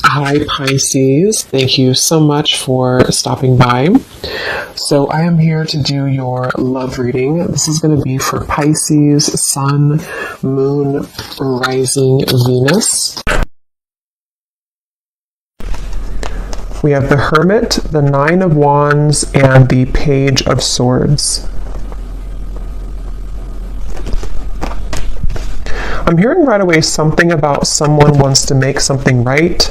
Hi, Pisces. Thank you so much for stopping by. So, I am here to do your love reading. This is going to be for Pisces, Sun, Moon, Rising, Venus. We have the Hermit, the Nine of Wands, and the Page of Swords. I'm hearing right away something about someone wants to make something right,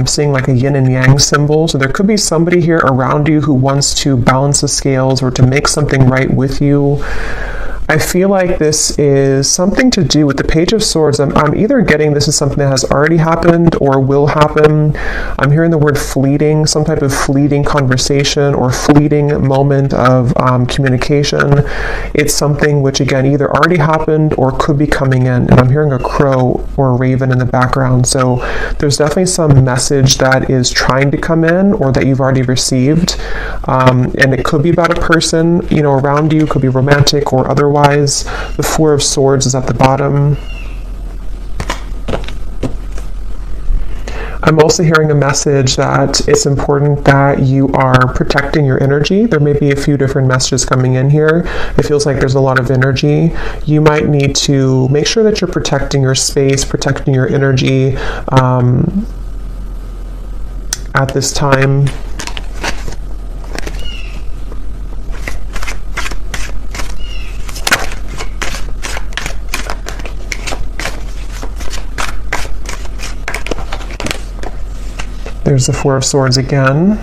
seeing like a yin and yang symbol. So there could be somebody here around you who wants to balance the scales or to make something right with you. I feel like this is something to do with the Page of Swords. I'm either getting this is something that has already happened or will happen. I'm hearing the word fleeting, some type of fleeting conversation or fleeting moment of communication. It's something which, again, either already happened or could be coming in. And I'm hearing a crow or a raven in the background. So there's definitely some message that is trying to come in or that you've already received. And it could be about a person, around you. It could be romantic or otherwise. The Four of Swords is at the bottom. I'm also hearing a message that it's important that you are protecting your energy. There may be a few different messages coming in here. It feels like there's a lot of energy. You might need to make sure that you're protecting your space, protecting your energy at this time. There's the Four of Swords again.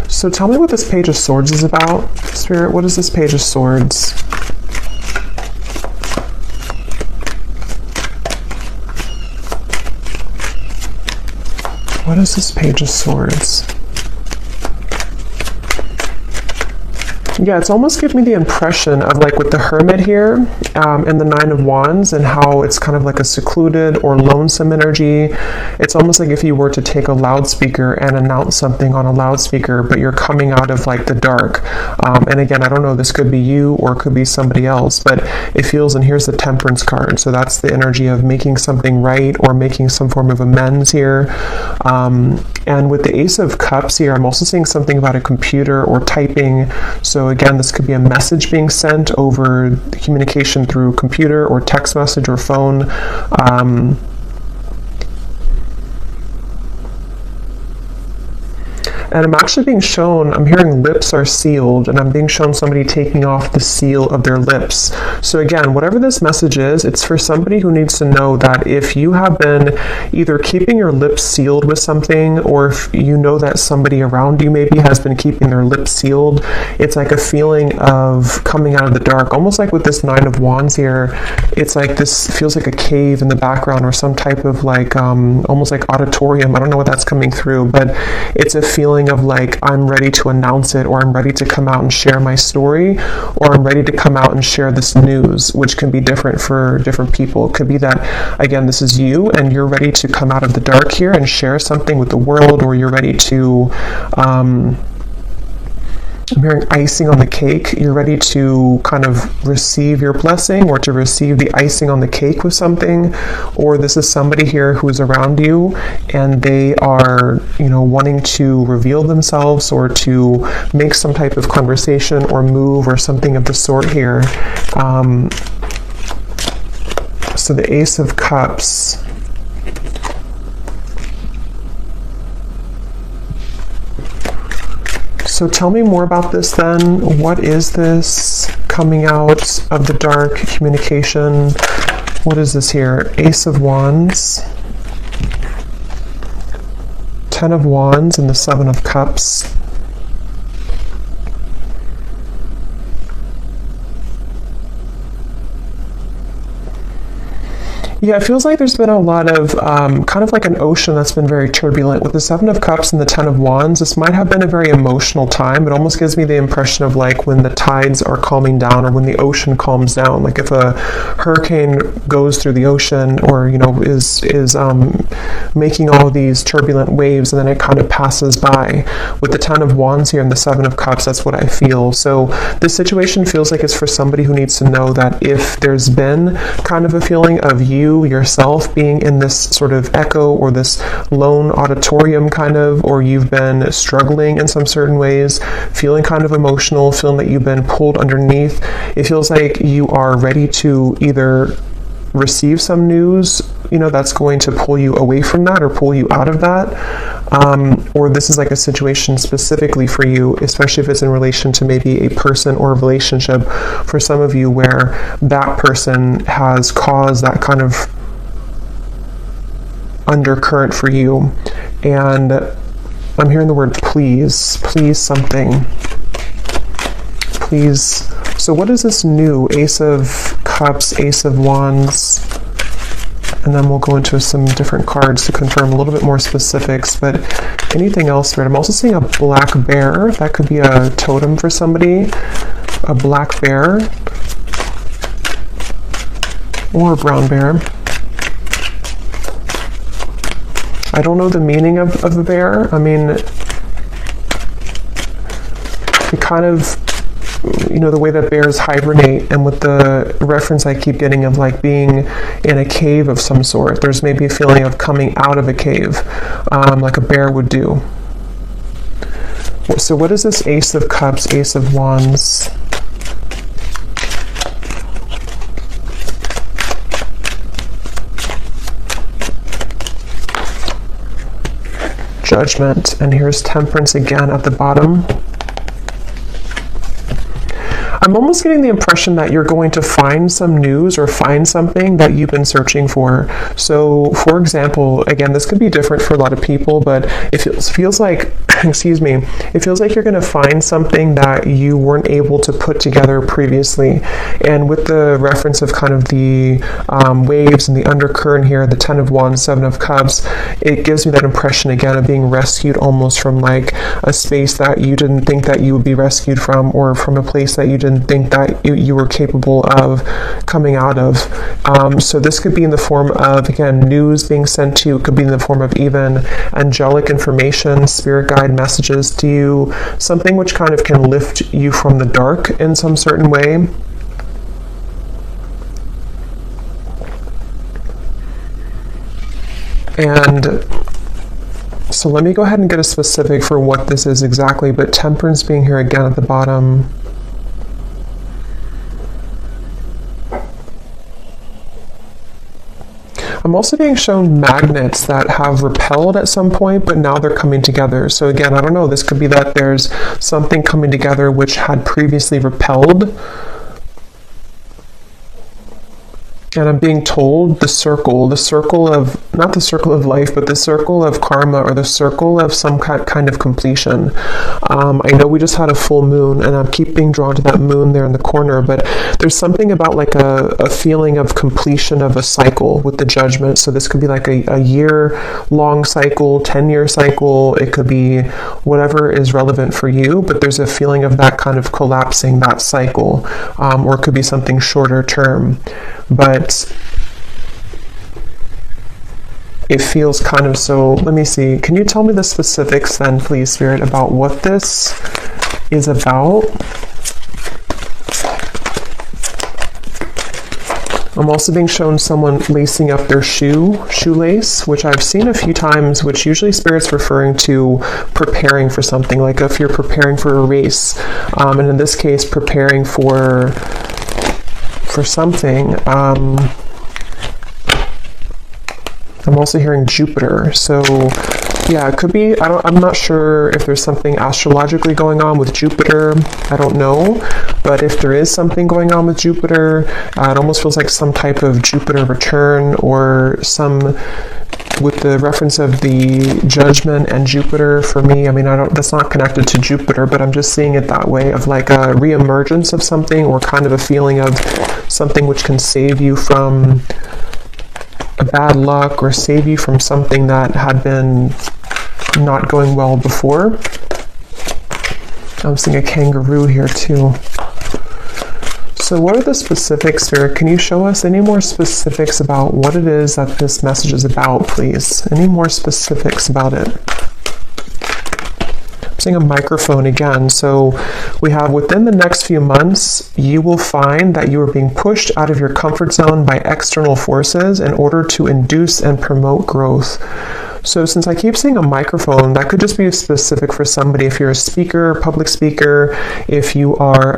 So tell me what this Page of Swords is about. Spirit, what is this Page of Swords? What is this Page of Swords? Yeah, it's almost giving me the impression of like with the Hermit here and the Nine of Wands and how it's kind of like a secluded or lonesome energy. It's almost like if you were to take a loudspeaker and announce something on a loudspeaker, but you're coming out of like the dark. And again, I don't know, this could be you or it could be somebody else, but it feels, and here's the Temperance card. So that's the energy of making something right or making some form of amends here. And with the Ace of Cups here, I'm also seeing something about a computer or typing. So again, this could be a message being sent over communication through computer or text message or phone. And I'm actually being shown, I'm hearing lips are sealed, and I'm being shown somebody taking off the seal of their lips. So again, whatever this message is, it's for somebody who needs to know that if you have been either keeping your lips sealed with something, or if you know that somebody around you maybe has been keeping their lips sealed, it's like a feeling of coming out of the dark. Almost like with this Nine of Wands here, it's like this feels like a cave in the background or some type of like, almost like auditorium. I don't know what that's coming through, but it's a feeling of like, I'm ready to announce it, or I'm ready to come out and share my story, or I'm ready to come out and share this news, which can be different for different people. It could be that, again, this is you and you're ready to come out of the dark here and share something with the world, or you're ready to I'm hearing icing on the cake. You're ready to kind of receive your blessing or to receive the icing on the cake with something. Or this is somebody here who's around you and they are, wanting to reveal themselves or to make some type of conversation or move or something of the sort here. So the Ace of Cups. So tell me more about this then. What is this coming out of the dark communication? What is this here? Ace of Wands, Ten of Wands, and the Seven of Cups. Yeah, it feels like there's been a lot of kind of like an ocean that's been very turbulent. With the Seven of Cups and the Ten of Wands, this might have been a very emotional time. It almost gives me the impression of like when the tides are calming down or when the ocean calms down. Like if a hurricane goes through the ocean or, you know, is making all these turbulent waves and then it kind of passes by. With the Ten of Wands here and the Seven of Cups, that's what I feel. So this situation feels like it's for somebody who needs to know that if there's been kind of a feeling of you yourself being in this sort of echo or this lone auditorium kind of, or you've been struggling in some certain ways, feeling kind of emotional, feeling that you've been pulled underneath, it feels like you are ready to either receive some news, you know, that's going to pull you away from that or pull you out of that, or this is like a situation specifically for you, especially if it's in relation to maybe a person or a relationship for some of you where that person has caused that kind of undercurrent for you. And I'm hearing the word please, please something, please. So what is this new? Ace of Cups, Ace of Wands, and then we'll go into some different cards to confirm a little bit more specifics, but anything else? Right? I'm also seeing a black bear. That could be a totem for somebody. A black bear or a brown bear. I don't know the meaning of a bear. I mean, it kind of, you know, the way that bears hibernate, and with the reference I keep getting of like being in a cave of some sort, there's maybe a feeling of coming out of a cave, like a bear would do. So what is this Ace of Cups, Ace of Wands? Judgment, and here's Temperance again at the bottom. I'm almost getting the impression that you're going to find some news or find something that you've been searching for. So, for example, again, this could be different for a lot of people, but it feels like, excuse me, it feels like you're going to find something that you weren't able to put together previously. And with the reference of kind of the waves and the undercurrent here, the Ten of Wands, Seven of Cups, it gives me that impression again of being rescued almost from like a space that you didn't think that you would be rescued from, or from a place that you didn't think that you were capable of coming out of. So this could be in the form of, again, news being sent to you. It could be in the form of even angelic information, spirit guide messages to you, something which kind of can lift you from the dark in some certain way. And so let me go ahead and get a specific for what this is exactly, but Temperance being here again at the bottom. I'm also being shown magnets that have repelled at some point, but now they're coming together. So again, I don't know, this could be that there's something coming together which had previously repelled. And I'm being told the circle of, not the circle of life, but the circle of karma, or the circle of some kind of completion. I know we just had a full moon, and I keep being drawn to that moon there in the corner, but there's something about like a feeling of completion of a cycle with the Judgment. So this could be like a year-long cycle, 10-year cycle. It could be whatever is relevant for you, but there's a feeling of that kind of collapsing, that cycle, or it could be something shorter term. But it feels kind of so, let me see, can you tell me the specifics then, please, Spirit, about what this is about? I'm also being shown someone lacing up their shoelace, which I've seen a few times, which usually Spirit's referring to preparing for something, like if you're preparing for a race, and in this case, preparing for something. I'm also hearing Jupiter. So yeah, it could be, I'm not sure if there's something astrologically going on with Jupiter. I don't know. But if there is something going on with Jupiter, it almost feels like some type of Jupiter return, or some, with the reference of the Judgment and Jupiter for me, I mean, that's not connected to Jupiter, but I'm just seeing it that way, of like a reemergence of something, or kind of a feeling of something which can save you from a bad luck or save you from something that had been not going well before. I'm seeing a kangaroo here too. So what are the specifics, Spirit? Can you show us any more specifics about what it is that this message is about, please? Any more specifics about it? I'm seeing a microphone again. So we have within the next few months, you will find that you are being pushed out of your comfort zone by external forces in order to induce and promote growth. So since I keep seeing a microphone, that could just be specific for somebody. If you're a speaker, public speaker, if you are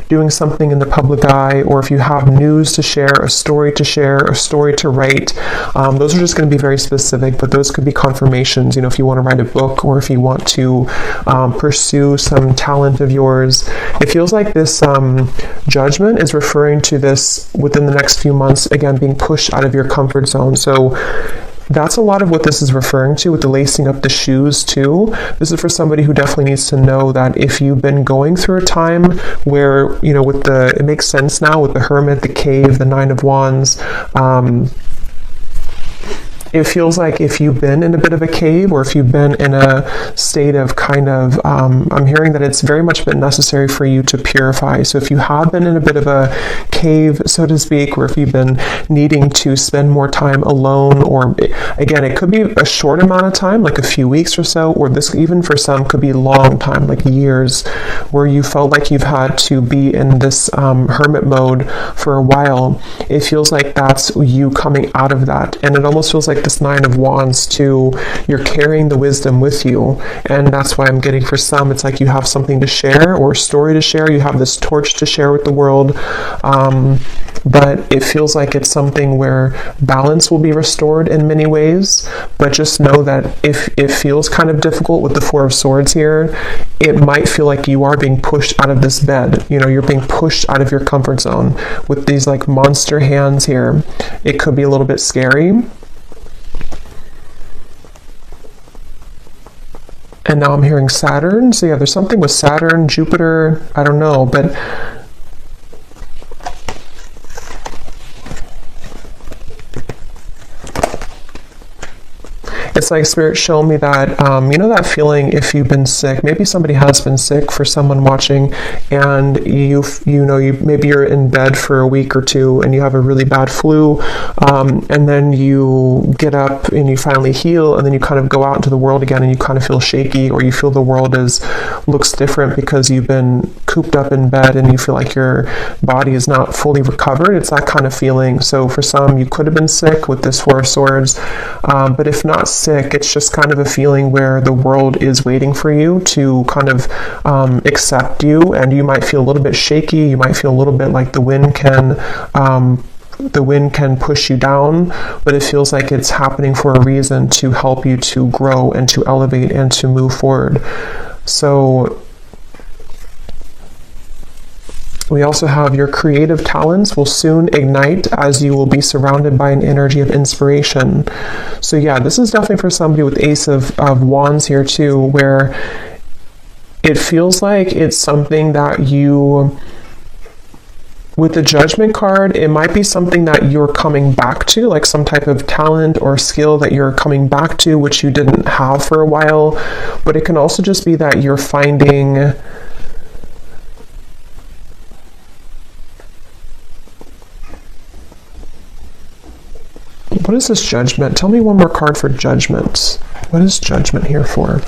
doing something in the public eye, or if you have news to share, a story to write, those are just going to be very specific, but those could be confirmations, if you want to write a book, or if you want to pursue some talent of yours. It feels like this judgment is referring to this within the next few months, again, being pushed out of your comfort zone. So that's a lot of what this is referring to with the lacing up the shoes too. This is for somebody who definitely needs to know that if you've been going through a time where, it makes sense now with the Hermit, the Cave, the Nine of Wands, it feels like if you've been in a bit of a cave, or if you've been in a state of I'm hearing that it's very much been necessary for you to purify. So if you have been in a bit of a cave, so to speak, or if you've been needing to spend more time alone, or again, it could be a short amount of time, like a few weeks or so, or this even for some could be a long time, like years, where you felt like you've had to be in this hermit mode for a while. It feels like that's you coming out of that. And it almost feels like this Nine of Wands too, you're carrying the wisdom with you, and that's why I'm getting for some, it's like you have something to share or a story to share, you have this torch to share with the world, but it feels like it's something where balance will be restored in many ways. But just know that if it feels kind of difficult with the Four of Swords here, it might feel like you are being pushed out of this bed, you're being pushed out of your comfort zone with these like monster hands here. It could be a little bit scary. And now I'm hearing Saturn. So yeah, there's something with Saturn, Jupiter, I don't know, but it's like Spirit showing me that, that feeling if you've been sick, maybe somebody has been sick for someone watching, and maybe you're in bed for a week or two and you have a really bad flu, and then you get up and you finally heal, and then you kind of go out into the world again and you kind of feel shaky, or you feel the world looks different because you've been cooped up in bed and you feel like your body is not fully recovered. It's that kind of feeling. So for some, you could have been sick with this Four of Swords, but if not sick, it's just kind of a feeling where the world is waiting for you to kind of accept you, and you might feel a little bit shaky. You might feel a little bit like the wind can push you down, but it feels like it's happening for a reason, to help you to grow and to elevate and to move forward. So we also have your creative talents will soon ignite as you will be surrounded by an energy of inspiration. So yeah, this is definitely for somebody with Ace of Wands here too, where it feels like it's something that with the Judgment card, it might be something that you're coming back to, like some type of talent or skill that you're coming back to, which you didn't have for a while. But it can also just be that you're finding what is this Judgment? Tell me one more card for Judgment. What is Judgment here for?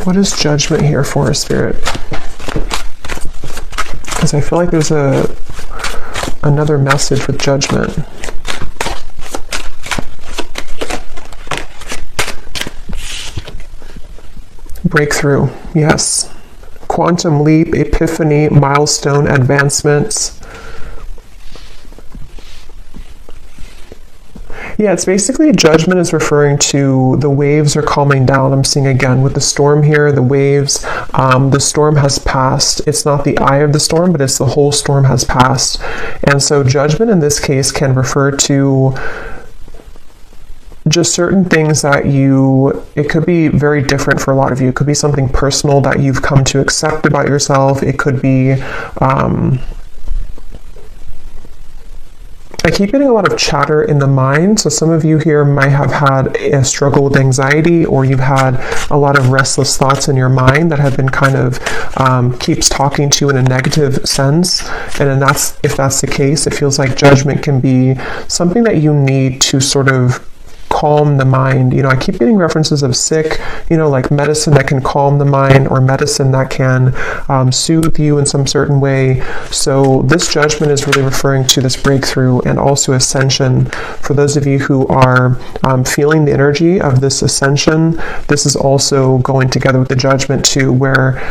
What is Judgment here for, Spirit? Because I feel like there's another message with Judgment. Breakthrough, yes. Quantum leap, epiphany, milestone, advancements. Yeah, it's basically Judgment is referring to the waves are calming down. I'm seeing again with the storm here, the waves, the storm has passed. It's not the eye of the storm, but it's the whole storm has passed. And so Judgment in this case can refer to just certain things that it could be very different for a lot of you. It could be something personal that you've come to accept about yourself. It could be, I keep getting a lot of chatter in the mind. So some of you here might have had a struggle with anxiety, or you've had a lot of restless thoughts in your mind that have been kind of keeps talking to you in a negative sense. And then if that's the case, it feels like judgment can be something that you need to sort of calm the mind. I keep getting references of sick, like medicine that can calm the mind, or medicine that can soothe you in some certain way. So this judgment is really referring to this breakthrough and also ascension. For those of you who are feeling the energy of this ascension, this is also going together with the judgment too, where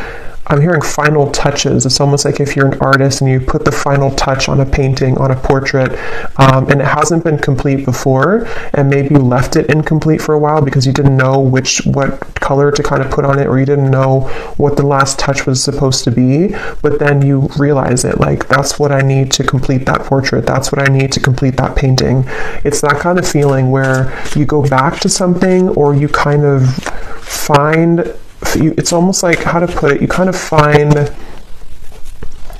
I'm hearing final touches. It's almost like if you're an artist and you put the final touch on a painting, on a portrait, and it hasn't been complete before, and maybe you left it incomplete for a while because you didn't know what color to kind of put on it, or you didn't know what the last touch was supposed to be, but then you realize it, like, that's what I need to complete that portrait, that's what I need to complete that painting. It's that kind of feeling where you go back to something, or you kind of find, it's almost like, how to put it, you kind of find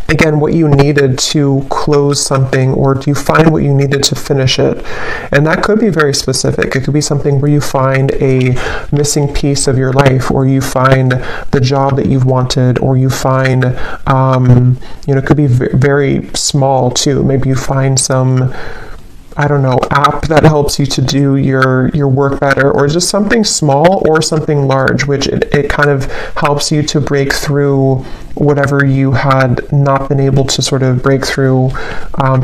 again what you needed to close something, or do you find what you needed to finish it? And that could be very specific. It could be something where you find a missing piece of your life, or you find the job that you've wanted, or you find it could be very small too. Maybe you find some, I don't know, app that helps you to do your work better, or just something small or something large, which it kind of helps you to break through whatever you had not been able to sort of break through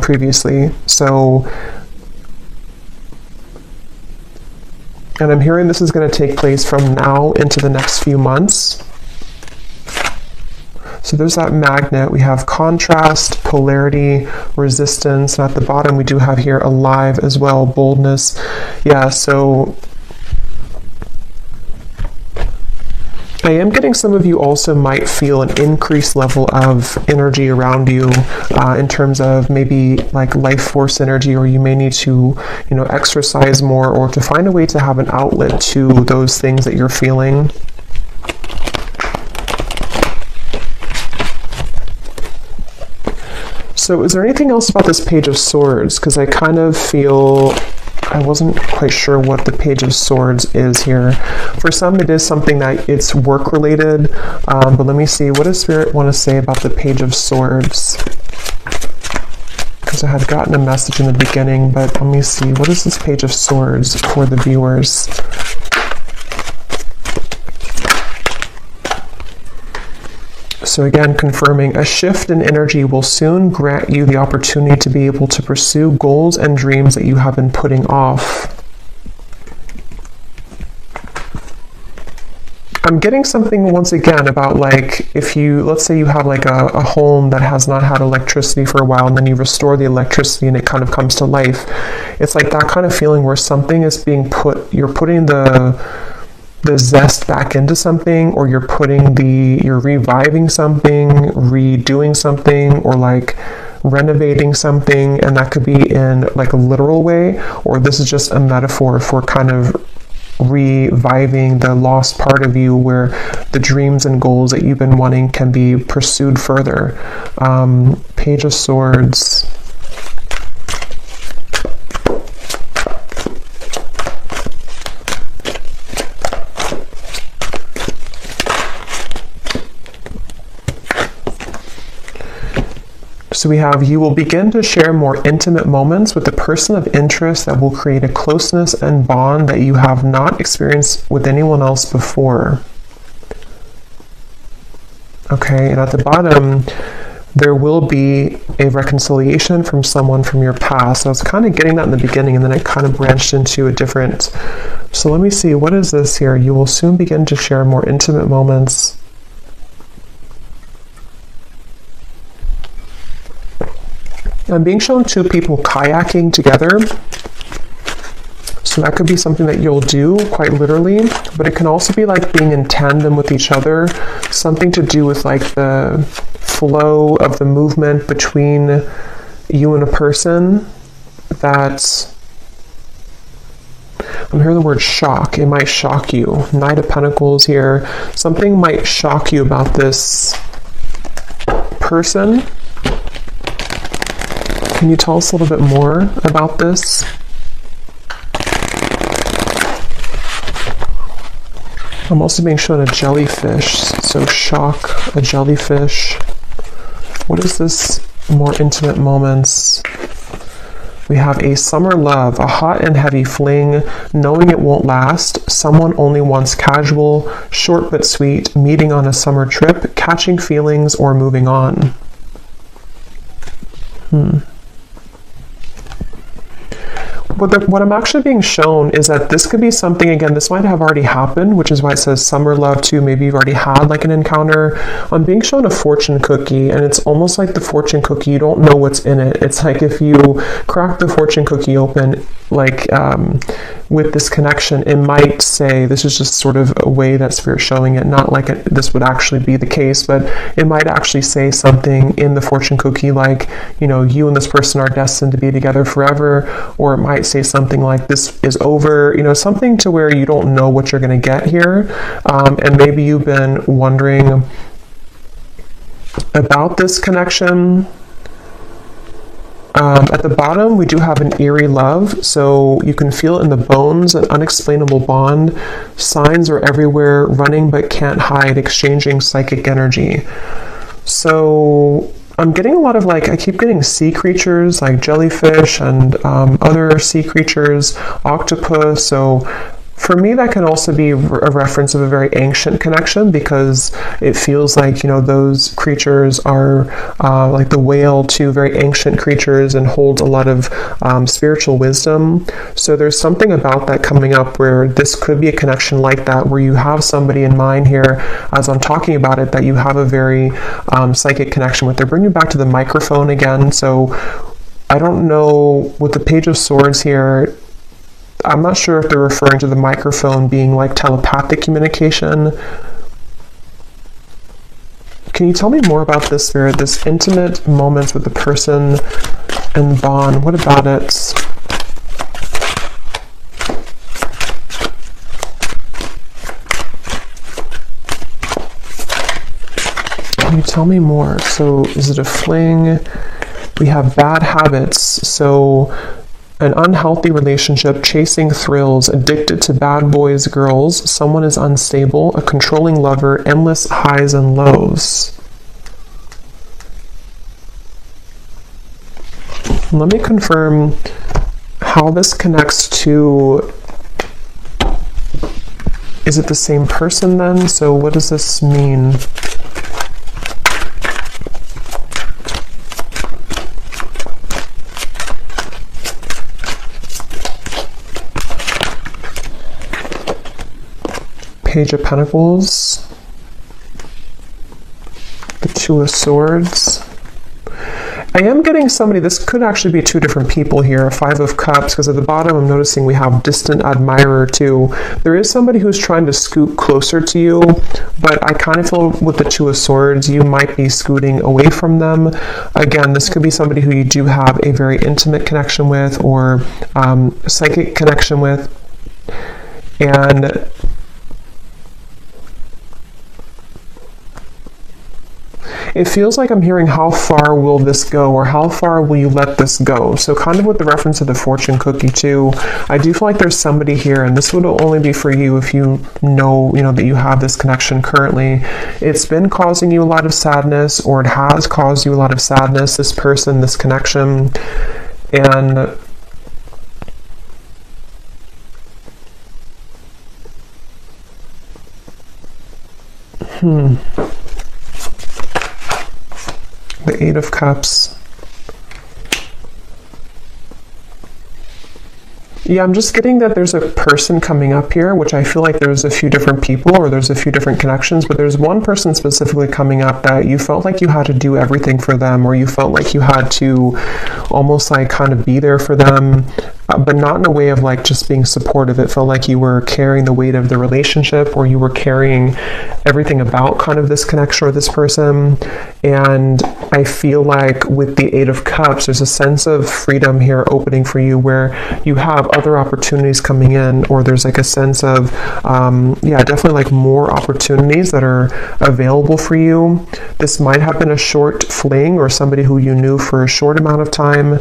previously. So, and I'm hearing this is going to take place from now into the next few months. So there's that magnet. We have contrast, polarity, resistance, and at the bottom we do have here alive as well, boldness. Yeah, so I am getting some of you also might feel an increased level of energy around you in terms of maybe like life force energy, or you may need to, exercise more, or to find a way to have an outlet to those things that you're feeling. So is there anything else about this Page of Swords? Because I kind of feel, I wasn't quite sure what the Page of Swords is here. For some, it is something that it's work related, but let me see, what does Spirit want to say about the Page of Swords? Because I had gotten a message in the beginning, but let me see, what is this Page of Swords for the viewers? So again, confirming, a shift in energy will soon grant you the opportunity to be able to pursue goals and dreams that you have been putting off. I'm getting something once again about, like, if you, let's say you have like a home that has not had electricity for a while, and then you restore the electricity and it kind of comes to life. It's like that kind of feeling where something is being put, you're putting the zest back into something, or you're reviving something, redoing something, or like renovating something. And that could be in like a literal way, or this is just a metaphor for kind of reviving the lost part of you, where the dreams and goals that you've been wanting can be pursued further. Page of Swords. So we have, you will begin to share more intimate moments with the person of interest that will create a closeness and bond that you have not experienced with anyone else before. Okay, and at the bottom, there will be a reconciliation from someone from your past. I was kind of getting that in the beginning, and then it kind of branched into a different. So let me see, what is this here? You will soon begin to share more intimate moments. I'm being shown two people kayaking together. So that could be something that you'll do quite literally, but it can also be like being in tandem with each other, something to do with like the flow of the movement between you and a person. That's I'm hearing the word shock. It might shock you. Knight of Pentacles here. Something might shock you about this person. Can you tell us a little bit more about this? I'm also being shown a jellyfish. So shock, a jellyfish. What is this? More intimate moments. We have a summer love, a hot and heavy fling, knowing it won't last. Someone only wants casual, short but sweet, meeting on a summer trip, catching feelings, or moving on. What I'm actually being shown is that this could be something, again, this might have already happened, which is why it says summer love too. Maybe you've already had like an encounter. I'm being shown a fortune cookie, and it's almost like the fortune cookie, you don't know what's in it. It's like if you crack the fortune cookie open, like with this connection, it might say, this is just sort of a way that Spirit's showing it, not like this would actually be the case, but it might actually say something in the fortune cookie like, you know, you and this person are destined to be together forever, or it might say something like this is over, you know, something to where you don't know what you're going to get here. And maybe you've been wondering about this connection. At the bottom, we do have an eerie love, so you can feel it in the bones, an unexplainable bond. Signs are everywhere, running but can't hide, exchanging psychic energy. So I'm getting a lot of I keep getting sea creatures like jellyfish and other sea creatures, octopus. So for me, that can also be a reference of a very ancient connection, because it feels like, you know, those creatures are like the whale too, very ancient creatures, and holds a lot of spiritual wisdom. So there's something about that coming up where this could be a connection like that, where you have somebody in mind here, as I'm talking about it, that you have a very psychic connection with. They're bringing you back to the microphone again. So I don't know, with the Page of Swords here, I'm not sure if they're referring to the microphone being like telepathic communication. Can you tell me more about this, Spirit? This intimate moments with the person and bond. What about it? Can you tell me more? So is it a fling? We have bad habits. So an unhealthy relationship, chasing thrills, addicted to bad boys, girls, someone is unstable, a controlling lover, endless highs and lows. Let me confirm how this connects to, is it the same person then? So what does this mean? Page of Pentacles, the Two of Swords. I am getting somebody, this could actually be two different people here, Five of Cups, because at the bottom I'm noticing we have distant admirer too. There is somebody who's trying to scoot closer to you, but I kind of feel with the Two of Swords, you might be scooting away from them. Again, this could be somebody who you do have a very intimate connection with, or psychic connection with. And it feels like I'm hearing, how far will this go, or how far will you let this go? So kind of with the reference of the fortune cookie too, I do feel like there's somebody here, and this would only be for you if you know that you have this connection currently. It's been causing you a lot of sadness, or it has caused you a lot of sadness, this person, this connection. And the Eight of Cups. Yeah, I'm just getting that there's a person coming up here, which I feel like there's a few different people, or there's a few different connections, but there's one person specifically coming up that you felt like you had to do everything for them, or you felt like you had to almost like kind of be there for them, but not in a way of like just being supportive. It felt like you were carrying the weight of the relationship, or you were carrying everything about kind of this connection or this person. And I feel like with the Eight of Cups, there's a sense of freedom here opening for you where you have other opportunities coming in, or there's like a sense of, yeah, definitely like more opportunities that are available for you. This might have been a short fling or somebody who you knew for a short amount of time.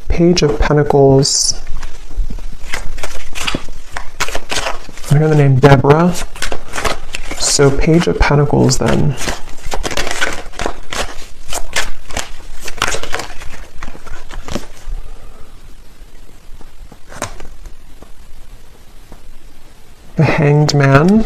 Page of Pentacles. I hear the name Deborah. So Page of Pentacles then. The Hanged Man.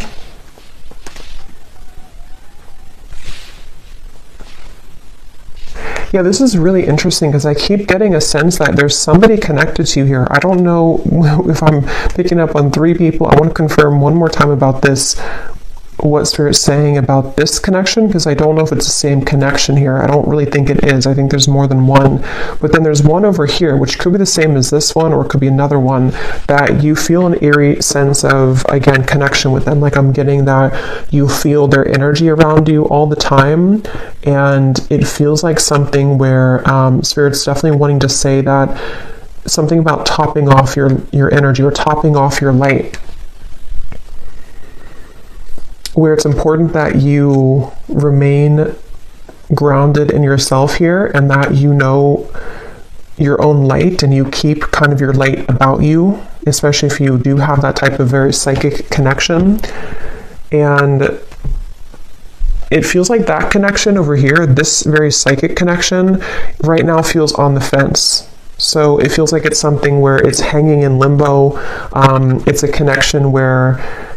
Yeah, this is really interesting because I keep getting a sense that there's somebody connected to you here. I don't know if I'm picking up on 3 people. I want to confirm one more time about this, what Spirit's saying about this connection, because I don't know if it's the same connection here. I don't really think it is. I think there's more than one. But then there's one over here, which could be the same as this one, or it could be another one, that you feel an eerie sense of, again, connection with them. Like I'm getting that you feel their energy around you all the time. And it feels like something where Spirit's definitely wanting to say that something about topping off your energy or topping off your light, where it's important that you remain grounded in yourself here and that you know your own light and you keep kind of your light about you, especially if you do have that type of very psychic connection. And it feels like that connection over here, this very psychic connection, right now feels on the fence. So it feels like it's something where it's hanging in limbo. It's a connection where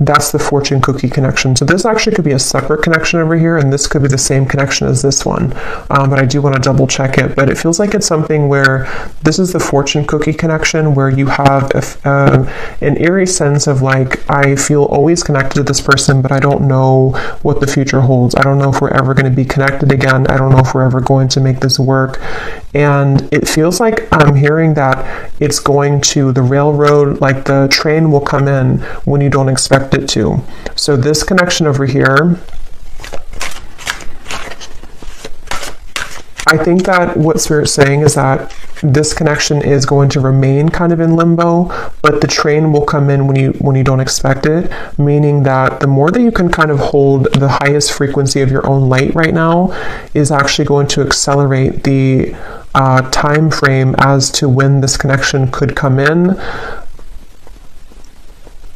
that's the fortune cookie connection. So this actually could be a separate connection over here, and this could be the same connection as this one. But I do want to double check it. But it feels like it's something where this is the fortune cookie connection, where you have an eerie sense of like, I feel always connected to this person, but I don't know what the future holds. I don't know if we're ever going to be connected again. I don't know if we're ever going to make this work. And it feels like I'm hearing that it's going to the railroad, like the train will come in when you don't expect it to. So this connection over here, I think that what Spirit's saying is that this connection is going to remain kind of in limbo, but the train will come in when you don't expect it, meaning that the more that you can kind of hold the highest frequency of your own light right now is actually going to accelerate the time frame as to when this connection could come in.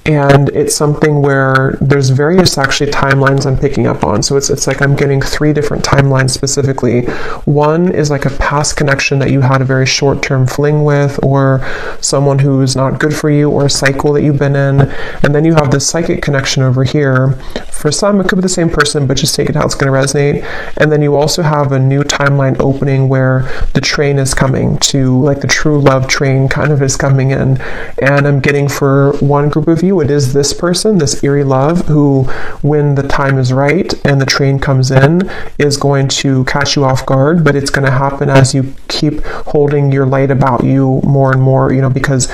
And it's something where there's various actually timelines I'm picking up on. So it's like I'm getting 3 different timelines specifically. One is like a past connection that you had a very short-term fling with, or someone who's not good for you, or a cycle that you've been in. And then you have this psychic connection over here. For some, it could be the same person, but just take it how it's going to resonate. And then you also have a new timeline opening where the train is coming to, like the true love train kind of is coming in. And I'm getting for one group of you, it is this person, this eerie love, who, when the time is right and the train comes in, is going to catch you off guard, but it's going to happen as you keep holding your light about you more and more, because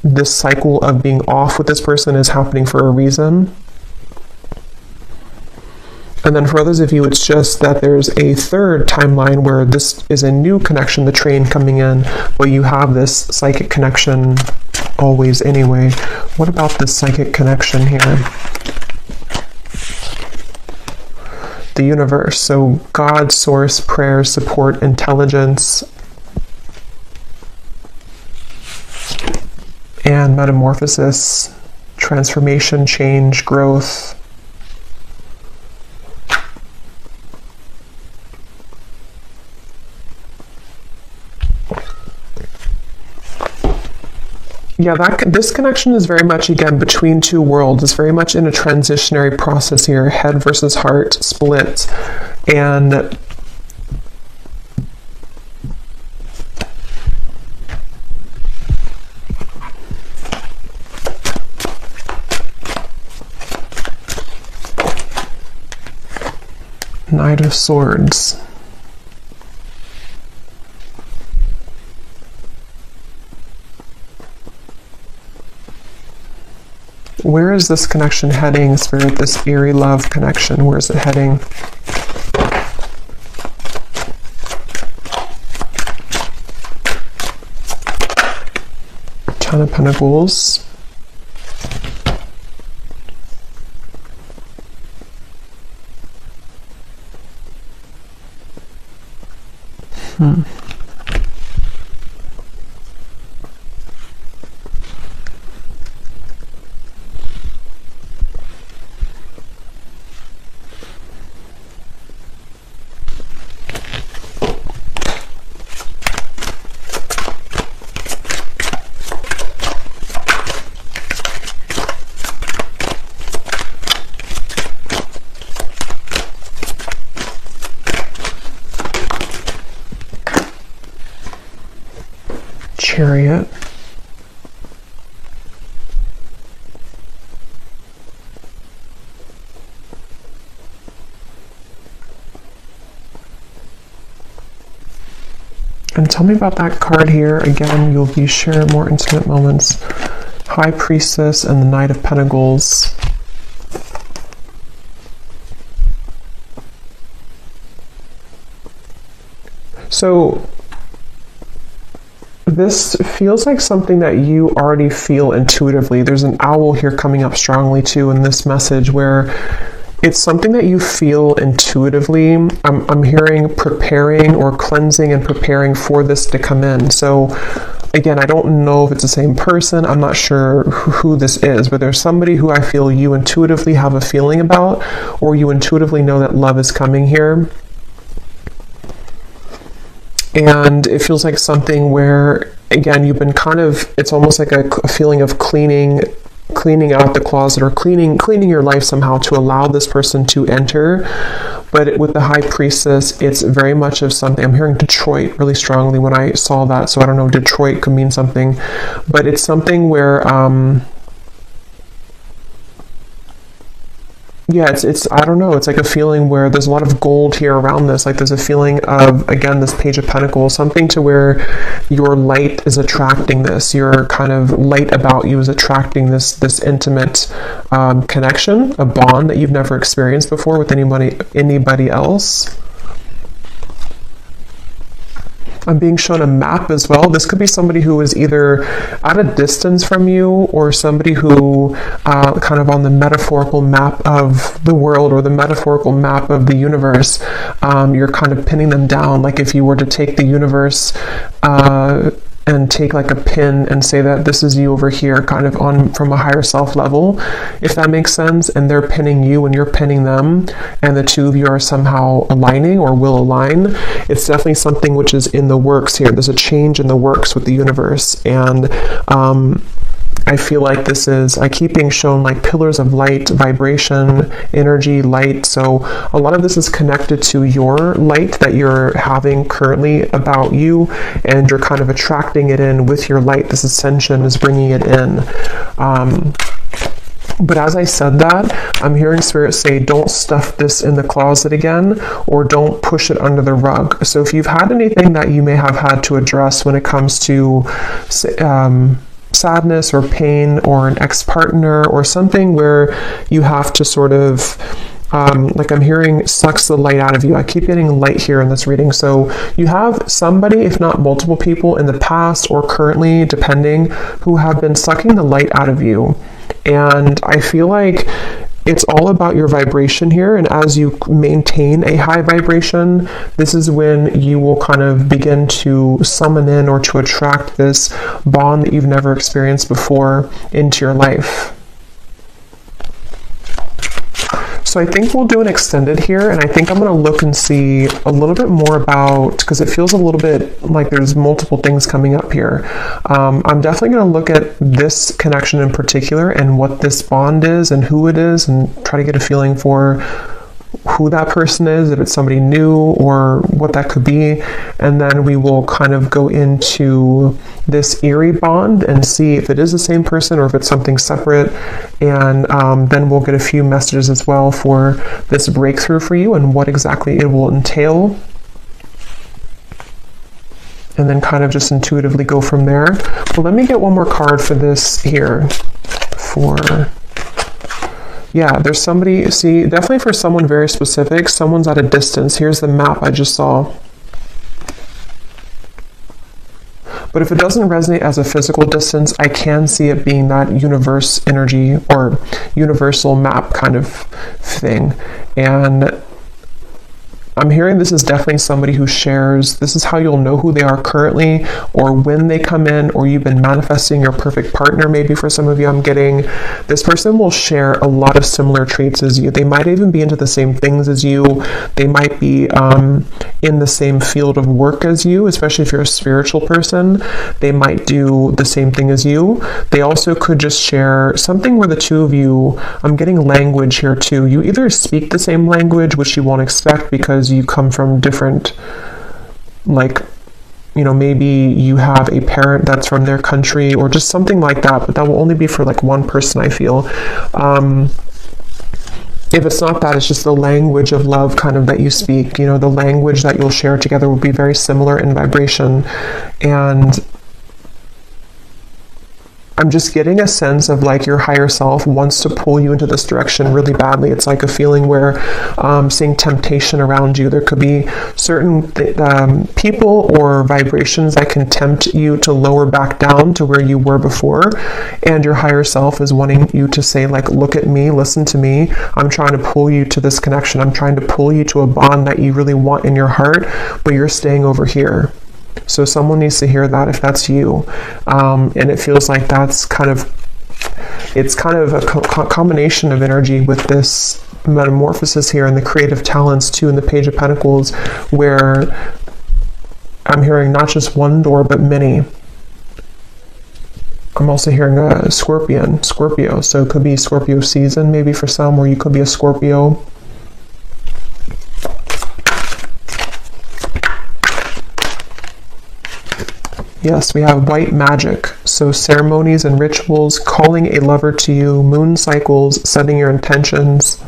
this cycle of being off with this person is happening for a reason. And then for others of you, it's just that there's a third timeline where this is a new connection, the train coming in, but you have this psychic connection always anyway. What about this psychic connection here? The universe. So God, source, prayer, support, intelligence, and metamorphosis, transformation, change, growth. Yeah, this connection is very much, again, between 2 worlds. It's very much in a transitionary process here, head versus heart split. And Knight of Swords. Where is this connection heading, Spirit? This eerie love connection, where is it heading? Ten of Pentacles. Chariot. And tell me about that card here. Again, you'll be sharing more intimate moments. High Priestess and the Knight of Pentacles. So this feels like something that you already feel intuitively. There's an owl here coming up strongly too in this message, where it's something that you feel intuitively. I'm hearing preparing or cleansing and preparing for this to come in. So again, I don't know if it's the same person. I'm not sure who this is, but there's somebody who I feel you intuitively have a feeling about, or you intuitively know that love is coming here. And it feels like something where, again, you've been kind of, it's almost like a feeling of cleaning out the closet, or cleaning your life somehow to allow this person to enter. But with the High Priestess, it's very much of something. I'm hearing Detroit really strongly when I saw that. So I don't know, Detroit could mean something, but it's something where, yeah, it's I don't know, it's like a feeling where there's a lot of gold here around this. Like there's a feeling of, again, this Page of Pentacles, something to where your light is attracting this. Your kind of light about you is attracting this intimate connection, a bond that you've never experienced before with anybody else. I'm being shown a map as well. This could be somebody who is either at a distance from you, or somebody who kind of on the metaphorical map of the world, or the metaphorical map of the universe. You're kind of pinning them down. Like if you were to take the universe and take like a pin and say that this is you over here, kind of on from a higher self level, if that makes sense, and they're pinning you and you're pinning them, and the two of you are somehow aligning or will align. It's definitely something which is in the works here. There's a change in the works with the universe, and I feel like this is, I keep being shown like pillars of light, vibration, energy, light. So a lot of this is connected to your light that you're having currently about you, and you're kind of attracting it in with your light. This ascension is bringing it in. But as I said that, I'm hearing Spirit say, don't stuff this in the closet again, or don't push it under the rug. So if you've had anything that you may have had to address when it comes to sadness or pain, or an ex-partner, or something where you have to sort of like I'm hearing sucks the light out of you. I keep getting light here in this reading. So you have somebody, if not multiple people in the past or currently, depending, who have been sucking the light out of you. And I feel like it's all about your vibration here, and as you maintain a high vibration, this is when you will kind of begin to summon in or to attract this bond that you've never experienced before into your life. So I think we'll do an extended here, and I think I'm going to look and see a little bit more about, because it feels a little bit like there's multiple things coming up here. I'm definitely going to look at this connection in particular and what this bond is and who it is, and try to get a feeling for who that person is, if it's somebody new or what that could be. And then we will kind of go into this eerie bond and see if it is the same person or if it's something separate. And then we'll get a few messages as well for this breakthrough for you and what exactly it will entail. And then kind of just intuitively go from there. Well, let me get one more card for this here, for Yeah, there's somebody, see, definitely for someone very specific, someone's at a distance. Here's the map I just saw. But if it doesn't resonate as a physical distance, I can see it being that universe energy or universal map kind of thing. And I'm hearing this is definitely somebody who shares, this is how you'll know who they are currently or when they come in, or you've been manifesting your perfect partner. Maybe for some of you, I'm getting this person will share a lot of similar traits as you. They might even be into the same things as you. They might be in the same field of work as you, especially if you're a spiritual person. They might do the same thing as you. They also could just share something where the two of you, I'm getting language here too. You either speak the same language, which you won't expect because you come from different, like, you know, maybe you have a parent that's from their country or just something like that, but that will only be for like one person, I feel. If it's not that, it's just the language of love kind of that you speak, you know, the language that you'll share together will be very similar in vibration. And I'm just getting a sense of like your higher self wants to pull you into this direction really badly. It's like a feeling where seeing temptation around you. There could be certain people or vibrations that can tempt you to lower back down to where you were before. And your higher self is wanting you to say like, look at me, listen to me. I'm trying to pull you to this connection. I'm trying to pull you to a bond that you really want in your heart, but you're staying over here. So someone needs to hear that if that's you. And it feels like that's kind of, it's kind of a combination of energy with this metamorphosis here and the creative talents too in the Page of Pentacles, where I'm hearing not just one door, but many. I'm also hearing a Scorpio. So it could be Scorpio season maybe for some, or you could be a Scorpio. Yes, we have white magic. So ceremonies and rituals, calling a lover to you, moon cycles, setting your intentions.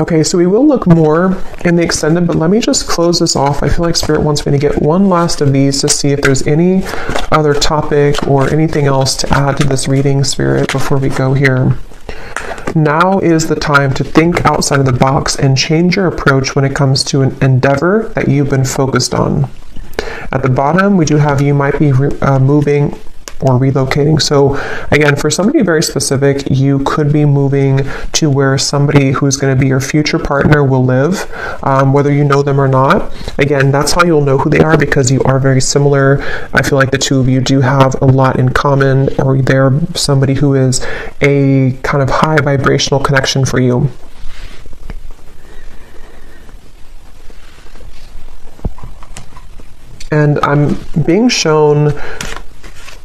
Okay, so we will look more in the extended, but let me just close this off. I feel like Spirit wants me to get one last of these to see if there's any other topic or anything else to add to this reading, Spirit, before we go here. Now is the time to think outside of the box and change your approach when it comes to an endeavor that you've been focused on. At the bottom, we do have you might be moving or relocating. So again, for somebody very specific, you could be moving to where somebody who's going to be your future partner will live, whether you know them or not. Again, that's how you'll know who they are, because you are very similar. I feel like the two of you do have a lot in common, or they're somebody who is a kind of high vibrational connection for you. And I'm being shown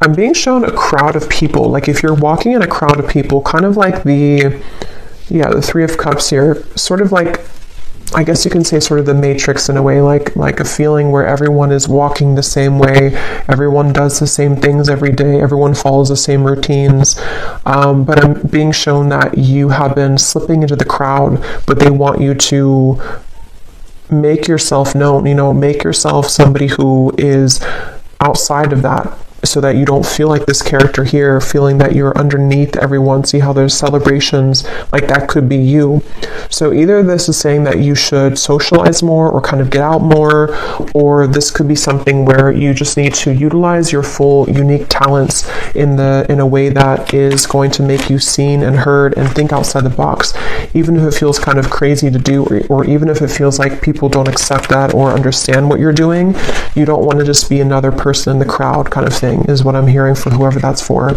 a crowd of people. Like if you're walking in a crowd of people, kind of like the Three of Cups here, sort of like, I guess you can say sort of the Matrix in a way, like a feeling where everyone is walking the same way, everyone does the same things every day, everyone follows the same routines. But I'm being shown that you have been slipping into the crowd, but they want you to make yourself known, make yourself somebody who is outside of that, so that you don't feel like this character here, feeling that you're underneath everyone. See how there's celebrations, like that could be you. So either this is saying that you should socialize more or kind of get out more, or this could be something where you just need to utilize your full unique talents in a way that is going to make you seen and heard, and think outside the box, even if it feels kind of crazy to do, or even if it feels like people don't accept that or understand what you're doing. You don't want to just be another person in the crowd kind of thing, is what I'm hearing for whoever that's for.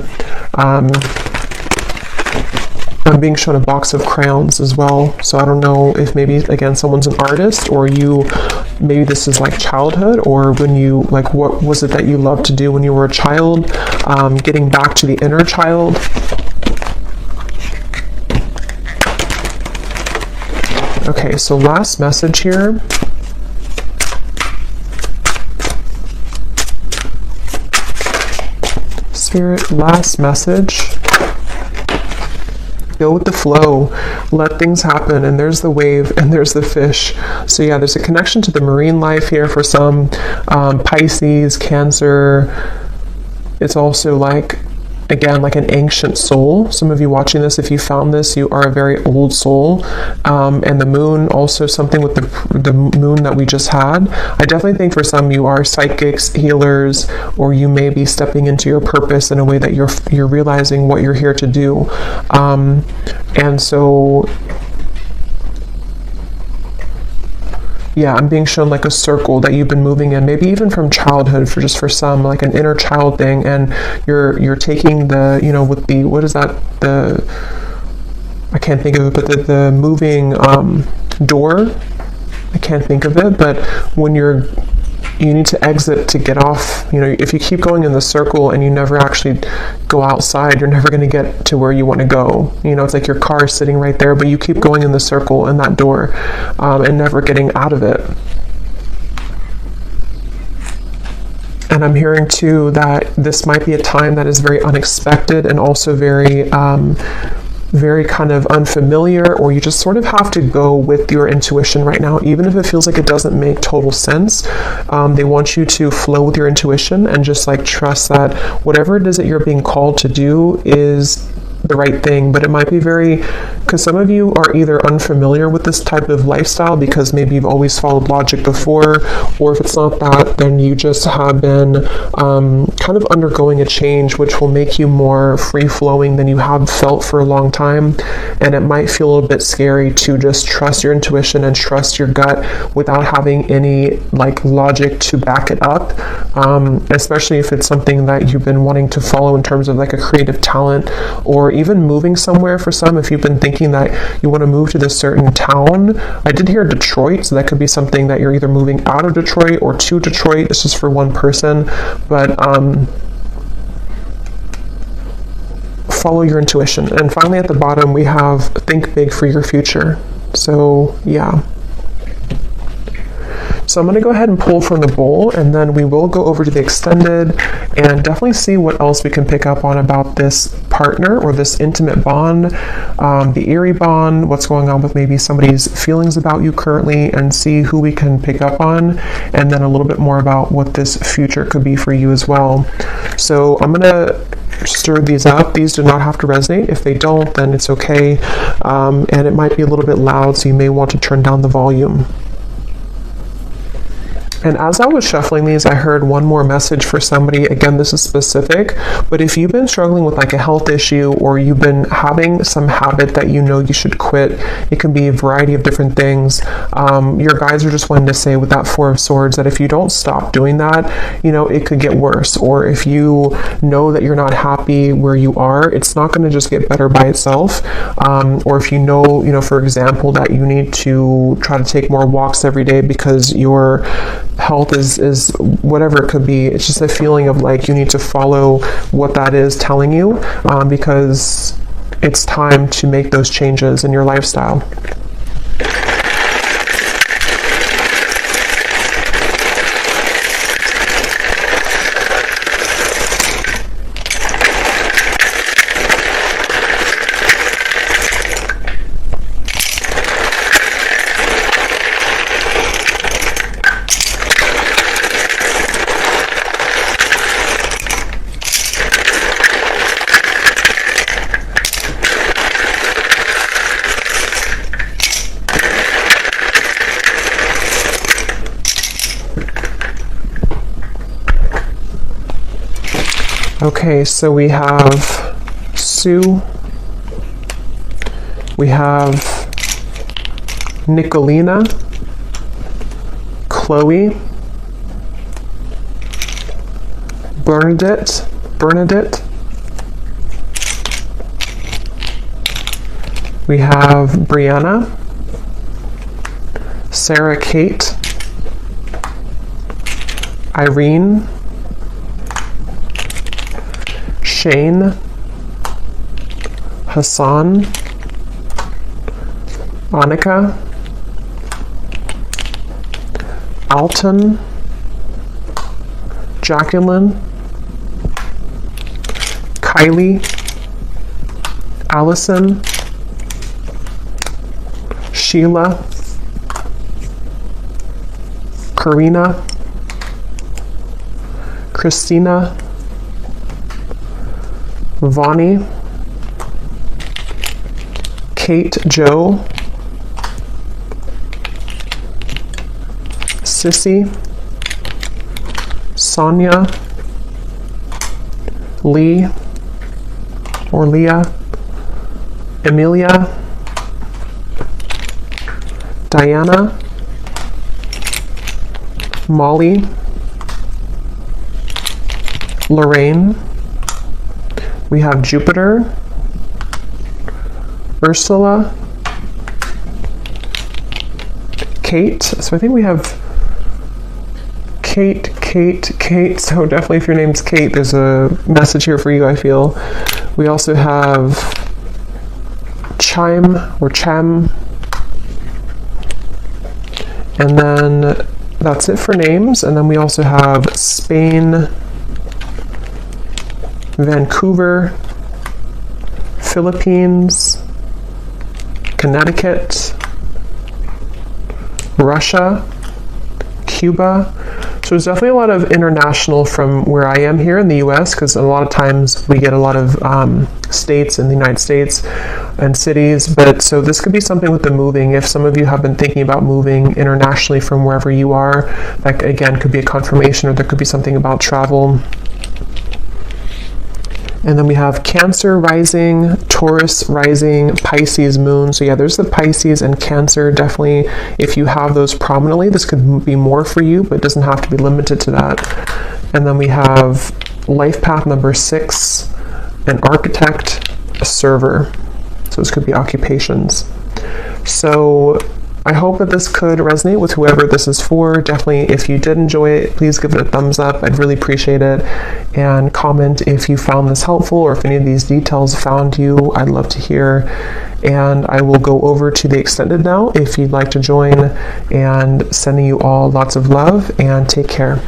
I'm being shown a box of crayons as well. So I don't know if maybe, again, someone's an artist, or maybe this is like childhood, or when you, like, what was it that you loved to do when you were a child? Getting back to the inner child. Okay, so last message here. Spirit, last message go with the flow, let things happen, and there's the wave and there's the fish. So yeah, there's a connection to the marine life here for some. Pisces, Cancer. It's also like, again, like an ancient soul. Some of you watching this, if you found this, you are a very old soul. And the moon, also something with the moon that we just had. I definitely think for some you are psychics, healers, or you may be stepping into your purpose in a way that you're realizing what you're here to do. And so yeah, I'm being shown like a circle that you've been moving in, maybe even from childhood, for some, like an inner child thing, and you're taking the, you know, with the, what is that, I can't think of it, but the moving door, I can't think of it, but when you need to exit to get off. You know, if you keep going in the circle and you never actually go outside, you're never going to get to where you want to go. You know, it's like your car is sitting right there, but you keep going in the circle in that door and never getting out of it. And I'm hearing too that this might be a time that is very unexpected and also very kind of unfamiliar, or you just sort of have to go with your intuition right now, even if it feels like it doesn't make total sense. They want you to flow with your intuition and just like trust that whatever it is that you're being called to do is the right thing. But it might be because some of you are either unfamiliar with this type of lifestyle because maybe you've always followed logic before, or if it's not that, then you just have been kind of undergoing a change which will make you more free-flowing than you have felt for a long time. And it might feel a little bit scary to just trust your intuition and trust your gut without having any like logic to back it up, especially if it's something that you've been wanting to follow in terms of like a creative talent, or even moving somewhere. For some, if you've been thinking that you want to move to this certain town, I did hear Detroit, so that could be something that you're either moving out of Detroit or to Detroit. This is for one person, but follow your intuition. And finally at the bottom we have think big for your future. So yeah. So I'm going to go ahead and pull from the bowl, and then we will go over to the extended and definitely see what else we can pick up on about this partner or this intimate bond, the eerie bond, what's going on with maybe somebody's feelings about you currently, and see who we can pick up on, and then a little bit more about what this future could be for you as well. So I'm going to stir these up. These do not have to resonate. If they don't, then it's okay. And it might be a little bit loud, so you may want to turn down the volume. And as I was shuffling these, I heard one more message for somebody. Again, this is specific, but if you've been struggling with like a health issue, or you've been having some habit that you know you should quit, it can be a variety of different things. Your guides are just wanting to say with that Four of Swords that if you don't stop doing that, you know, it could get worse. Or if you know that you're not happy where you are, it's not going to just get better by itself. Or if you know, for example, that you need to try to take more walks every day because your health is whatever it could be. It's just a feeling of like you need to follow what that is telling you, because it's time to make those changes in your lifestyle. Okay, so we have Sue, we have Nicolina, Chloe, Bernadette, we have Brianna, Sarah Kate, Irene, Shane, Hassan, Annika, Alton, Jacqueline, Kylie, Allison, Sheila, Karina, Christina, Vonnie, Kate Jo, Sissy, Sonia, Lee or Leah, Emilia, Diana, Molly, Lorraine, we have Jupiter, Ursula, Kate. So I think we have Kate. So definitely if your name's Kate, there's a message here for you, I feel. We also have Chime or Cham. And then that's it for names. And then we also have Spain, Vancouver, Philippines, Connecticut, Russia, Cuba. So there's definitely a lot of international from where I am here in the US, because a lot of times we get a lot of states in the United States and cities. But so this could be something with the moving. If some of you have been thinking about moving internationally from wherever you are, that again could be a confirmation, or there could be something about travel. And then we have Cancer rising, Taurus rising, Pisces moon. So yeah, there's the Pisces and Cancer. Definitely, if you have those prominently, this could be more for you, but it doesn't have to be limited to that. And then we have life path number 6, an architect, a server. So this could be occupations. So I hope that this could resonate with whoever this is for. Definitely, if you did enjoy it, please give it a thumbs up. I'd really appreciate it. And comment if you found this helpful, or if any of these details found you. I'd love to hear. And I will go over to the extended now if you'd like to join. And sending you all lots of love, and take care.